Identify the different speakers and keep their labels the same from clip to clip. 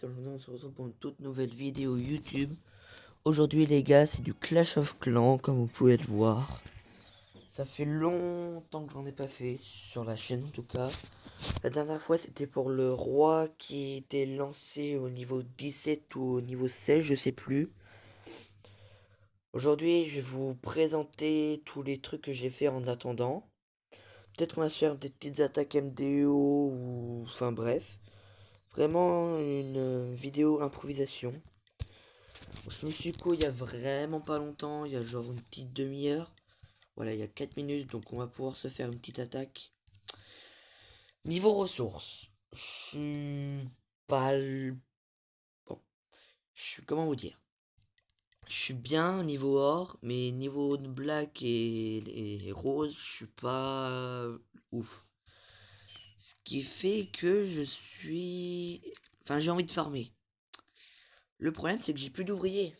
Speaker 1: aujourd'hui on se retrouve pour une toute nouvelle vidéo YouTube. Aujourd'hui les gars, c'est du Clash of Clans comme vous pouvez le voir. Ça fait longtemps que j'en ai pas fait sur la chaîne en tout cas. La dernière fois c'était pour le roi qui était lancé au niveau 17 ou au niveau 16, je sais plus. Aujourd'hui je vais vous présenter tous les trucs que j'ai fait en attendant. Peut-être qu'on va se faire des petites attaques MDO ou... Enfin bref. Vraiment une vidéo improvisation. Je me suis co il y a vraiment pas longtemps, il y a genre une petite demi-heure. Voilà, il y a 4 minutes, donc on va pouvoir se faire une petite attaque. Niveau ressources, je suis pas... Bon, je suis... Comment vous dire? Je suis bien niveau or, mais niveau black et rose, je suis pas ouf. Ce qui fait que je suis... Enfin, j'ai envie de farmer. Le problème, c'est que j'ai plus d'ouvriers.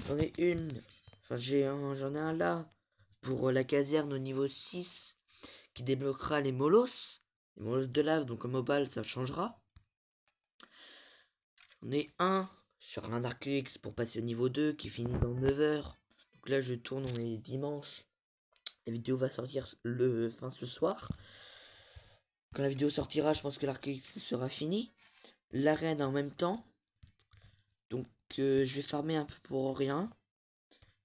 Speaker 1: J'en ai une. Enfin, j'en ai un là. Pour la caserne au niveau 6. Qui débloquera les molos. Les molos de lave. Donc en mobile, ça changera. J'en ai un sur un Arc-X pour passer au niveau 2. Qui finit dans 9 heures. Donc là, je tourne, on est dimanche. La vidéo va sortir ce soir. Quand la vidéo sortira, je pense que l'Arc-X sera fini. L'arène en même temps. Donc je vais farmer un peu pour rien.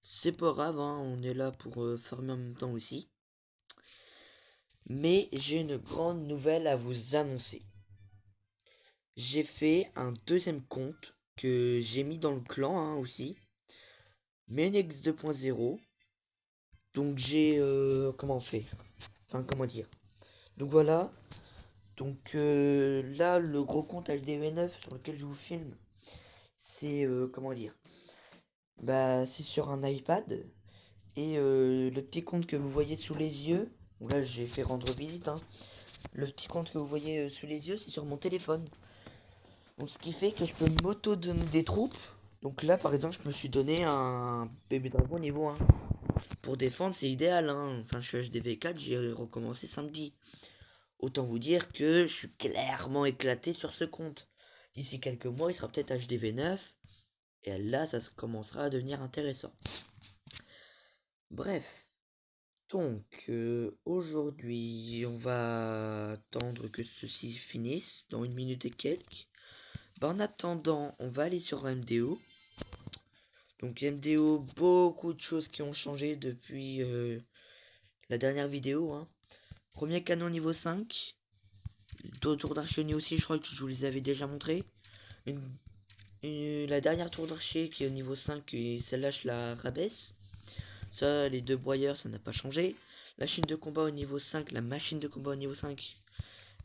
Speaker 1: C'est pas grave, hein, on est là pour farmer en même temps aussi. Mais j'ai une grande nouvelle à vous annoncer. J'ai fait un deuxième compte que j'ai mis dans le clan hein, aussi. Menex 2.0. Donc j'ai... comment faire? Enfin comment dire? Donc voilà. Donc là le gros compte HDV9 sur lequel je vous filme. C'est... comment dire? Bah c'est sur un iPad. Et le petit compte que vous voyez sous les yeux. Donc là j'ai fait rendre visite hein. Le petit compte que vous voyez sous les yeux c'est sur mon téléphone. Donc ce qui fait que je peux m'auto-donner des troupes. Donc là par exemple je me suis donné un bébé dragon niveau 1. Pour défendre c'est idéal hein. Enfin je suis HDV4, j'ai recommencé samedi. Autant vous dire que je suis clairement éclaté sur ce compte. D'ici quelques mois il sera peut-être HDV9. Et là ça commencera à devenir intéressant. Bref. Donc aujourd'hui on va attendre que ceci finisse dans une minute et quelques. En attendant, on va aller sur MDO. Donc MDO, beaucoup de choses qui ont changé depuis la dernière vidéo. Hein. Premier canon niveau 5. Deux tours d'archer aussi, je crois que je vous les avais déjà montré. La dernière tour d'archer qui est au niveau 5 et celle-là je la rabaisse. Ça, les deux broyeurs, ça n'a pas changé. La machine de combat au niveau 5, la machine de combat au niveau 5,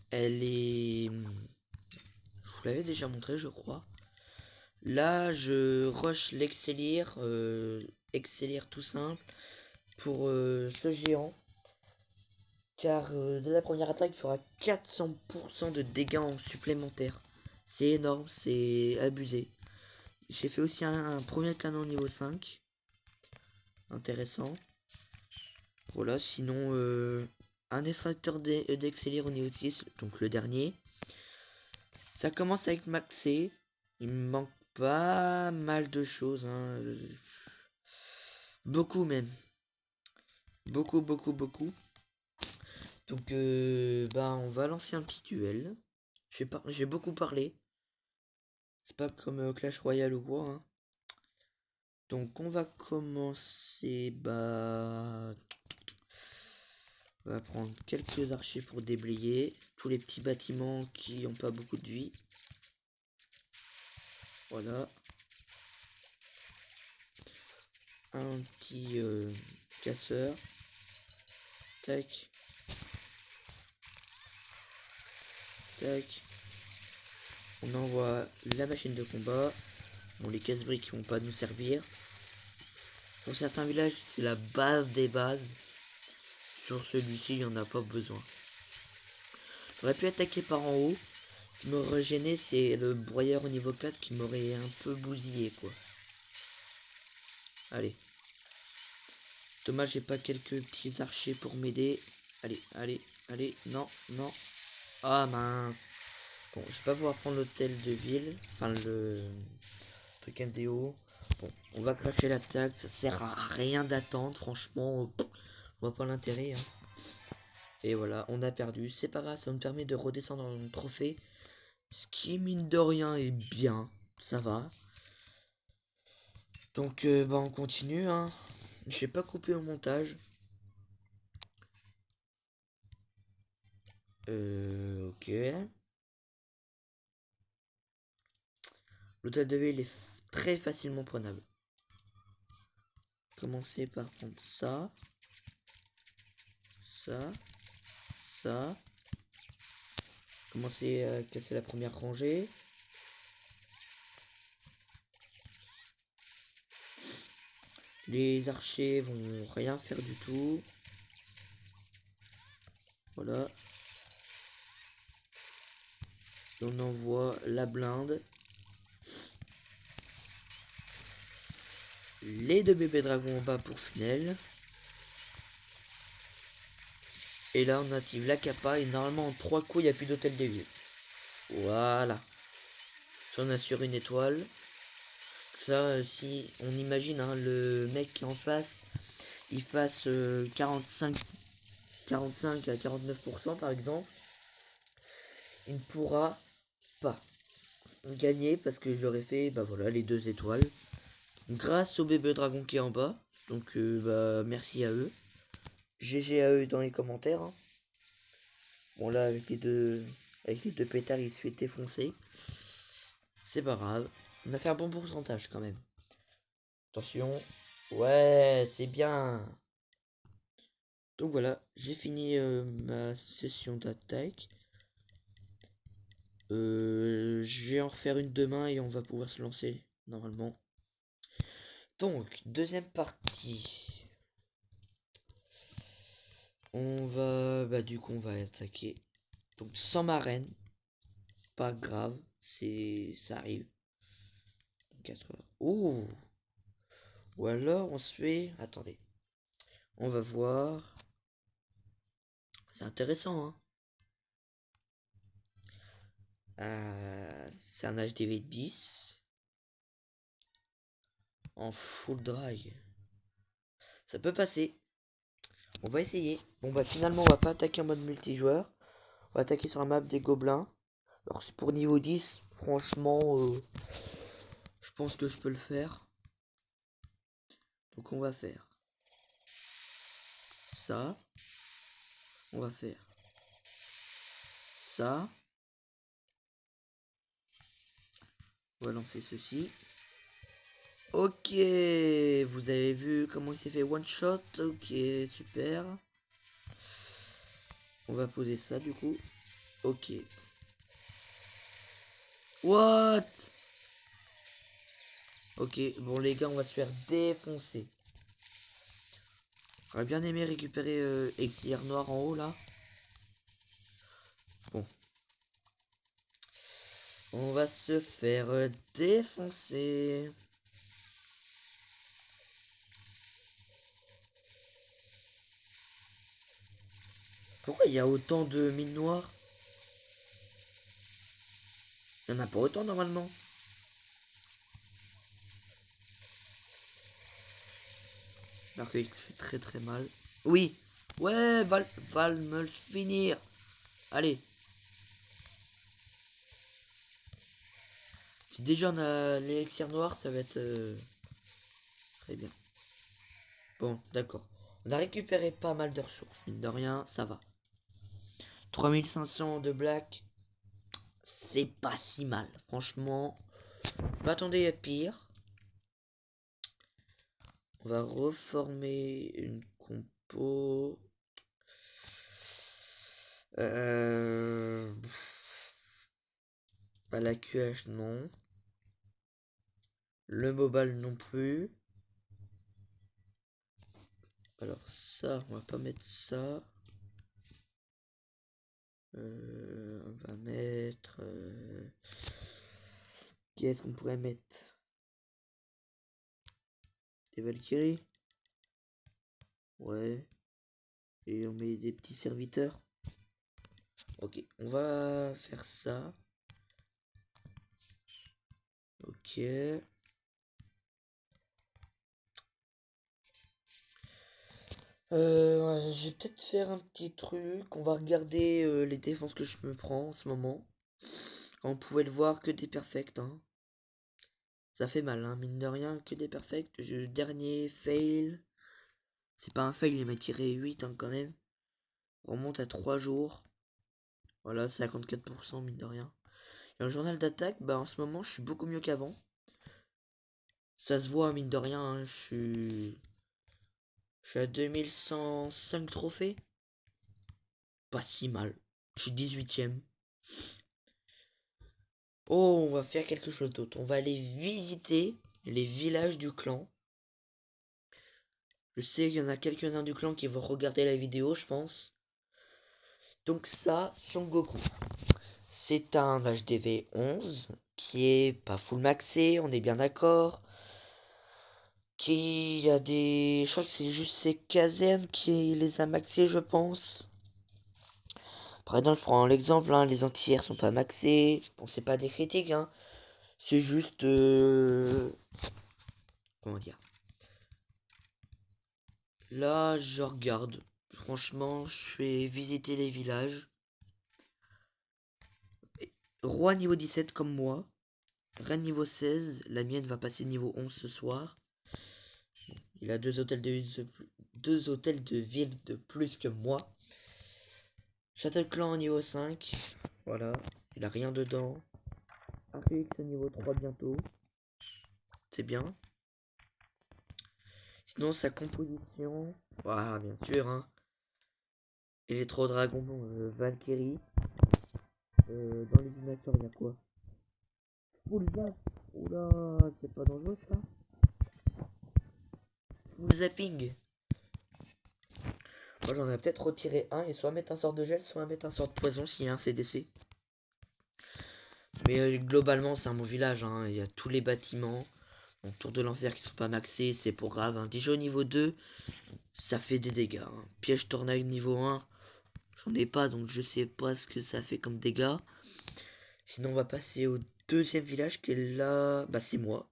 Speaker 1: elle est... Je vous l'avais déjà montré, je crois. Là, je rush l'excellire, excellire tout simple, pour ce géant. Car dès la première attaque, il fera 400% de dégâts en supplémentaire. C'est énorme, c'est abusé. J'ai fait aussi un premier canon niveau 5. Intéressant. Voilà, sinon, un extracteur d'excellire au niveau 6, donc le dernier. Ça commence avec Maxé. Il me manque pas mal de choses. Hein. Beaucoup même. Beaucoup, beaucoup, beaucoup. Donc, bah, on va lancer un petit duel. J'ai beaucoup parlé. C'est pas comme Clash Royale ou quoi. Hein. Donc, on va commencer. Bah, on va prendre quelques archers pour déblayer. Tous les petits bâtiments qui ont pas beaucoup de vie. Voilà. Un petit casseur. Tac. Tac. On envoie la machine de combat. Bon, les casse-briques vont pas nous servir. Pour certains villages, c'est la base des bases. Sur celui-ci, il n'y en a pas besoin. J'aurais pu attaquer par en haut. Ce qui m'aurait gêné, c'est le broyeur au niveau 4 qui m'aurait un peu bousillé, quoi. Allez. Dommage, j'ai pas quelques petits archers pour m'aider. Allez, allez, allez. Non, non. Ah mince. Bon, je vais pas pouvoir prendre l'hôtel de ville. Enfin, le truc MDO. Bon, on va cracher l'attaque. Ça sert à rien d'attendre. Franchement, je vois pas l'intérêt. Hein. Et voilà, on a perdu. C'est pas grave, ça nous permet de redescendre dans le trophée. Ce qui, mine de rien, est bien. Ça va. Donc, bah, on continue. Hein. Je vais pas couper au montage. Ok. L'hôtel de ville est très facilement prenable. Commencer par prendre ça. Ça. Ça. Commencer à casser la première rangée. Les archers vont rien faire du tout. Voilà. On envoie la blinde. Les deux bébés dragons en bas pour Funel. Et là on active la capa et normalement en 3 coups il n'y a plus d'hôtel des vieux. Voilà. Ça on assure une étoile. Ça si on imagine hein, le mec qui est en face il fasse 45 à 49% par exemple. Il ne pourra pas gagner parce que j'aurais fait bah voilà les 2 étoiles. Grâce au bébé dragon qui est en bas. Donc bah merci à eux. GG à eux dans les commentaires. Hein. Bon là avec les deux pétards il se fait défoncer. C'est pas grave. On a fait un bon pourcentage quand même. Attention. Ouais, c'est bien. Donc voilà, j'ai fini ma session d'attaque. Je vais en refaire une demain et on va pouvoir se lancer normalement. Donc, deuxième partie. On va... Bah du coup on va attaquer. Donc sans marraine. Pas grave. Ça arrive. 4 heures. Oh. Ou alors on se fait... Attendez. On va voir. C'est intéressant hein. C'est un HDV 10. En full dry. Ça peut passer. On va essayer. Bon bah finalement on va pas attaquer en mode multijoueur. On va attaquer sur la map des gobelins. Alors c'est pour niveau 10. Franchement je pense que je peux le faire. Donc on va faire ça. On va faire ça. On va lancer ceci. Ok, vous avez vu comment il s'est fait one shot. Ok, super. On va poser ça du coup. Ok. What? Ok, bon les gars, on va se faire défoncer. J'aurais bien aimé récupérer Exilier Noir en haut là. Bon. On va se faire défoncer. Pourquoi il y a autant de mines noires? Il n'y en a pas autant normalement. L'arc X fait très très mal. Oui. Ouais, Val me le finir. Allez. Si déjà on a l'élixir noir, ça va être très bien. Bon, d'accord. On a récupéré pas mal de ressources. Mine de rien, ça va. 3500 de black. C'est pas si mal. Franchement, je m'attendais à pire. On va reformer une compo. Pas la QH non. Le mobile non plus. Alors ça, on va pas mettre ça. On va mettre... Qu'est-ce qu'on pourrait mettre? Des Valkyries? Ouais. Et on met des petits serviteurs. Ok, on va faire ça. Ok. Ouais, je vais peut-être faire un petit truc. On va regarder les défenses que je me prends en ce moment. On pouvait le voir, que des perfects, hein. Ça fait mal, hein, mine de rien, que des perfects. Le dernier fail. C'est pas un fail, il m'a tiré 8 hein, quand même. On remonte à 3 jours. Voilà, 54% mine de rien. Et un journal d'attaque, bah en ce moment je suis beaucoup mieux qu'avant. Ça se voit mine de rien, hein, je suis à 2105 trophées. Pas si mal. Je suis 18ème. Oh, on va faire quelque chose d'autre. On va aller visiter les villages du clan. Je sais qu'il y en a quelques-uns du clan qui vont regarder la vidéo, je pense. Donc ça, Son Goku. C'est un HDV 11 qui est pas full maxé, on est bien d'accord. Qui a des... Je crois que c'est juste ses casernes qui les a maxés, je pense. Par exemple, je prends l'exemple, hein, les anti-air sont pas maxés. Bon, c'est pas des critiques, hein. C'est juste... Comment dire? Là, je regarde. Franchement, je fais visiter les villages. Roi niveau 17 comme moi. Reine niveau 16. La mienne va passer niveau 11 ce soir. Il a deux hôtels de ville de plus que moi. Château-Clan niveau 5. Voilà. Il a rien dedans. Arcux à niveau 3 bientôt. C'est bien. Sinon, sa composition. Voilà, bien sûr. Hein. Électro-Dragon, Valkyrie. Dans les dinosaures, il y a quoi? Full zap. Oula, c'est pas dangereux ça? Full zapping. Moi j'en ai peut-être retiré un et soit mettre un sort de gel, soit mettre un sort de poison s'il y a un CDC. Mais globalement c'est un bon village, hein. Il y a tous les bâtiments. Bon, Tour de l'enfer qui sont pas maxés, c'est pour grave. Hein. Déjà au niveau 2, ça fait des dégâts. Hein. Piège tornade niveau 1, j'en ai pas donc je sais pas ce que ça fait comme dégâts. Sinon on va passer au deuxième village qui est là. Bah c'est moi.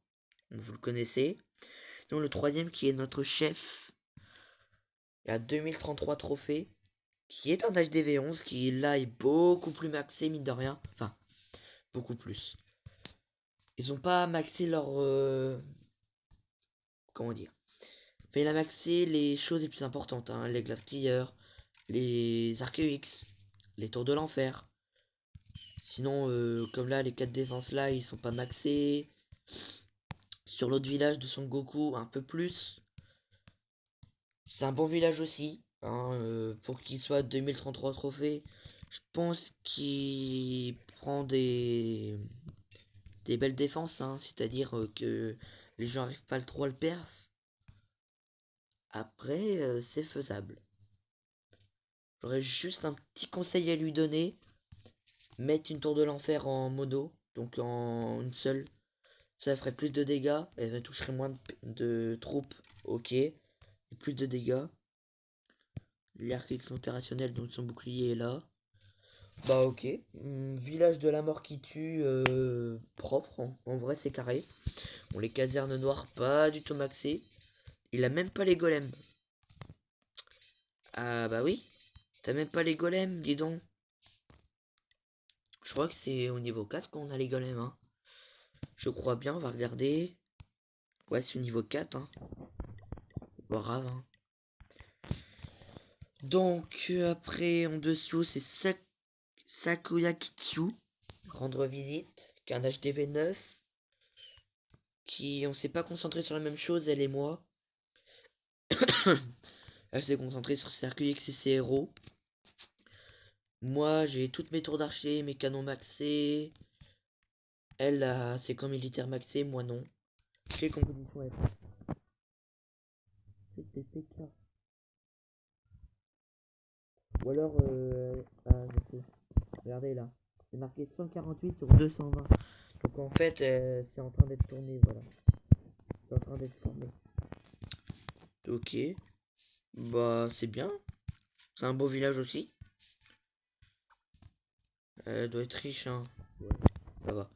Speaker 1: Donc, vous le connaissez. Sinon le troisième qui est notre chef. Il y a 2033 trophées. Qui est un HDV 11 qui là est beaucoup plus maxé mine de rien. Enfin, beaucoup plus. Ils ont pas maxé leur... comment dire? Enfin, il a maxé les choses les plus importantes. Hein, les glaciers, les Arceus, les tours de l'enfer. Sinon, comme là, les 4 défenses là, ils sont pas maxés. Sur l'autre village de Son Goku, un peu plus. C'est un bon village aussi. Hein, pour qu'il soit 2033 trophées. Je pense qu'il prend des belles défenses. Hein, c'est-à-dire que les gens n'arrivent pas trop à le perf. Après, c'est faisable. J'aurais juste un petit conseil à lui donner. Mettre une tour de l'enfer en mono. Donc en une seule. Ça ferait plus de dégâts. Elle toucherait moins de troupes. Ok. Et plus de dégâts. L'arc opérationnel, donc son bouclier est là. Bah ok. Village de la mort qui tue. Propre. En vrai, c'est carré. Bon, les casernes noires, pas du tout maxées. Il a même pas les golems. Ah bah oui. T'as même pas les golems, dis donc. Je crois que c'est au niveau 4 qu'on a les golems. Hein. Je crois bien, on va regarder. Ouais, c'est au niveau 4. Hein. C'est pas grave. Hein. Donc, après, en dessous, c'est Sakuya Kitsu. Rendre visite. Qui est un HDV 9. Qui, on s'est pas concentré sur la même chose, elle et moi. Elle s'est concentrée sur ses Arceus et ses héros. Moi, j'ai toutes mes tours d'archer, mes canons maxés. Elle a ses camps militaires maxés, moi non. Quelle composition elle fait? C'est des PK. Ou alors, ah, je sais. Regardez là. C'est marqué 148 sur 220. Donc en fait, c'est en train d'être tourné, voilà. C'est en train d'être formé. Ok. Bah, c'est bien. C'est un beau village aussi. Elle doit être riche, hein. Ouais. Ça va.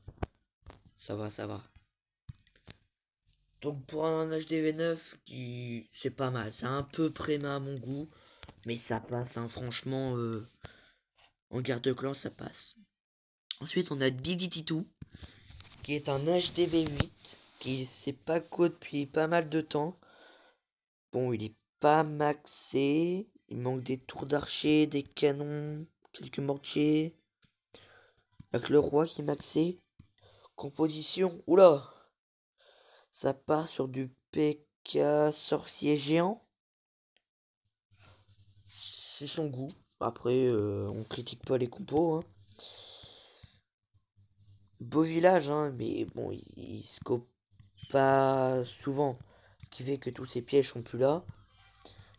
Speaker 1: Ça va, ça va. Donc pour un HDV9, c'est pas mal. C'est un peu préma à mon goût, mais ça passe, hein, franchement, en garde-clan, ça passe. Ensuite, on a Didi Titou, qui est un HDV8, qui s'est pas co depuis pas mal de temps. Bon, il est pas maxé. Il manque des tours d'archer, des canons, quelques mortiers. Avec le roi qui est maxé. Composition. Oula! Ça part sur du PK sorcier géant. C'est son goût. Après, on critique pas les compos, hein. Beau village, hein, mais bon, il scope pas souvent. Ce qui fait que tous ses pièges sont plus là.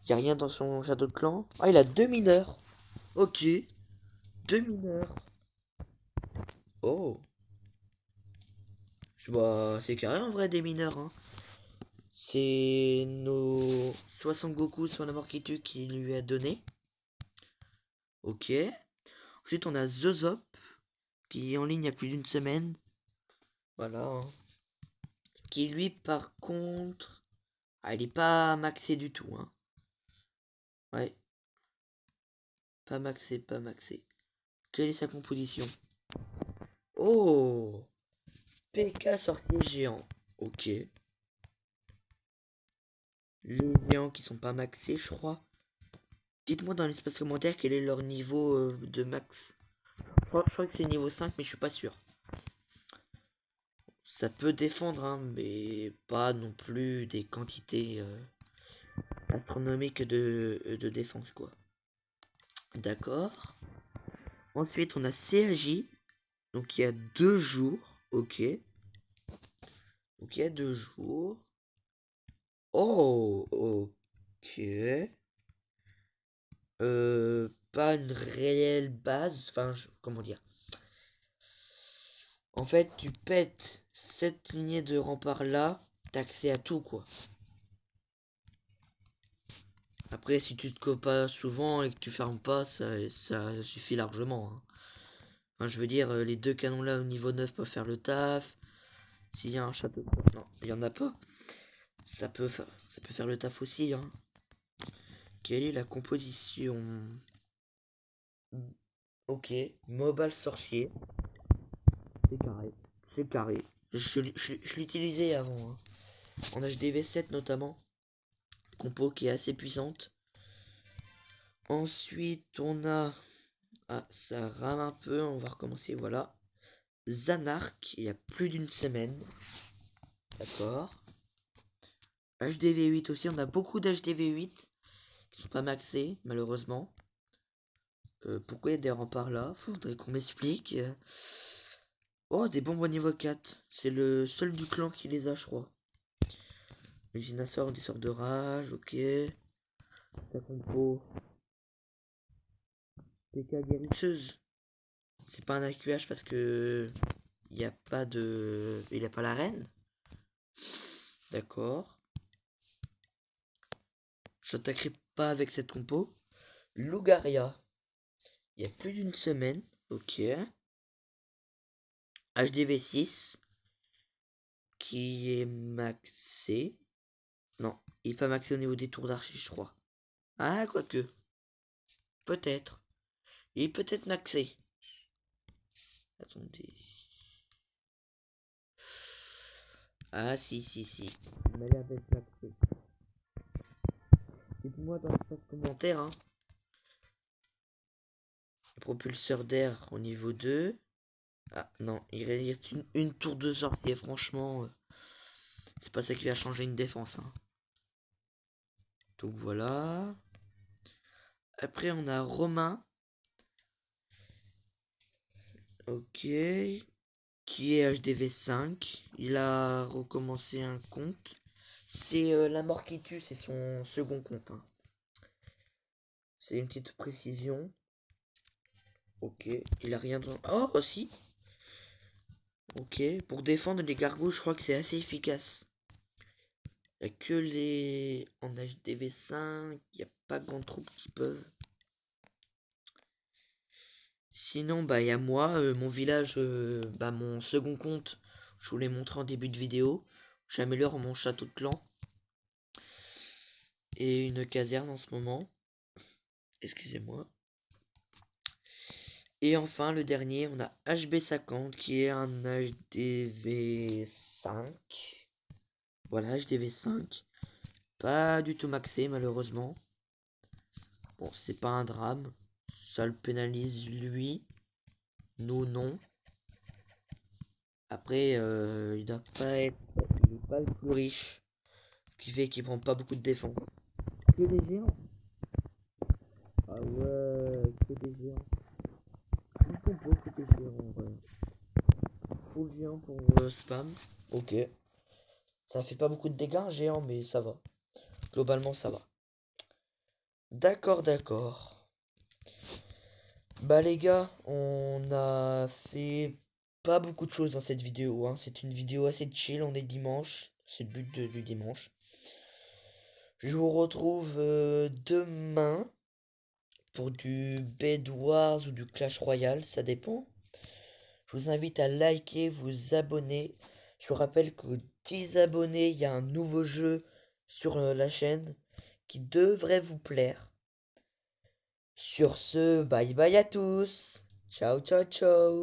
Speaker 1: Y a rien dans son château de clan. Ah, il a 2 mineurs. Ok, 2 mineurs. Oh, bah, c'est carré en vrai des mineurs, hein. C'est nos 60 Goku sur la mort qui tue qui lui a donné. Ok. Ensuite, on a Zozop qui est en ligne il y a plus d'une semaine. Voilà, hein. Qui lui, par contre, ah, il est pas maxé du tout, hein. Ouais, pas maxé, pas maxé. Quelle est sa composition? Oh, PK sorcier géant. Ok. Les géants qui sont pas maxés, je crois. Dites-moi dans l'espace commentaire quel est leur niveau de max. Je crois que c'est niveau 5, mais je suis pas sûr. Ça peut défendre, hein, mais pas non plus des quantités astronomiques de défense, quoi. D'accord. Ensuite, on a CAJ. Donc, il y a 2 jours. Ok. Donc, il y a 2 jours. Oh, ok. Pas une réelle base. Enfin, comment dire. En fait, tu pètes cette lignée de rempart là, t'as accès à tout, quoi. Après, si tu te copas souvent et que tu fermes pas, ça suffit largement, hein. Enfin, je veux dire, les 2 canons là au niveau 9 peuvent faire le taf. S'il y a un château. Non, il y en a pas. Ça peut faire le taf aussi, hein. Quelle est la composition? Ok, Mobile Sorcier. C'est carré. C'est carré. Je l'utilisais avant, hein. En HDV7 notamment. Compo qui est assez puissante. Ensuite, on a. Ah, ça rame un peu. On va recommencer. Voilà. Zanark, il y a plus d'une semaine. D'accord. HDV8 aussi. On a beaucoup d'HDV8 qui sont pas maxés, malheureusement. Pourquoi il y a des remparts là? Faudrait qu'on m'explique. Oh, des bombes au niveau 4. C'est le seul du clan qui les a, je crois. Usine à sort, des sorts de rage, ok. La compo. PK guérisseuse. C'est pas un AQH parce que il y a pas de. Il a pas la reine. D'accord. J'attaquerai pas avec cette compo. Lugaria. Il y a plus d'une semaine. Ok. HDV6. Qui est maxé. Non, il est pas maxé au niveau des tours d'archer, je crois. Ah, quoique. Peut-être. Il est peut-être maxé. Attendez. Ah, si, si, si. Il m'a l'air d'être maxé. Dites-moi dans l'espace commentaire, hein. Le propulseur d'air au niveau 2. Ah, non, il reste une tour de sorcier. Franchement, c'est pas ça qui va changer une défense, hein. Donc voilà. Après, on a Romain. Ok. Qui est HDV5. Il a recommencé un compte. C'est la mort qui tue, c'est son second compte, hein. C'est une petite précision. Ok, il a rien dans. Oh, aussi. Ok, pour défendre les gargouilles, je crois que c'est assez efficace. Il n'y a que les. En HDV5, il n'y a pas grand troupe qui peuvent. Sinon, bah, il y a moi, mon village, bah, mon second compte, je vous l'ai montré en début de vidéo. J'améliore mon château de clan. Et une caserne en ce moment. Excusez-moi. Et enfin, le dernier, on a HB50 qui est un HDV5. Voilà, HDV5. Pas du tout maxé, malheureusement. Bon, c'est pas un drame. Ça le pénalise lui. Nous, non. Après, il doit pas être. Il est pas le plus riche. Ce qui fait qu'il prend pas beaucoup de défense. Que des géants. Ah ouais, que des géants. Il compose que des géants, ouais. Full géant pour spam. Ok. Ça fait pas beaucoup de dégâts, un géant, mais ça va. Globalement, ça va. D'accord, d'accord. Bah les gars, on a fait pas beaucoup de choses dans cette vidéo, hein. C'est une vidéo assez chill, on est dimanche. C'est le but du dimanche. Je vous retrouve demain pour du Bed Wars ou du Clash Royale, ça dépend. Je vous invite à liker, vous abonner. Je vous rappelle que 10 abonnés, il y a un nouveau jeu sur la chaîne qui devrait vous plaire. Sur ce, bye bye à tous. Ciao, ciao, ciao.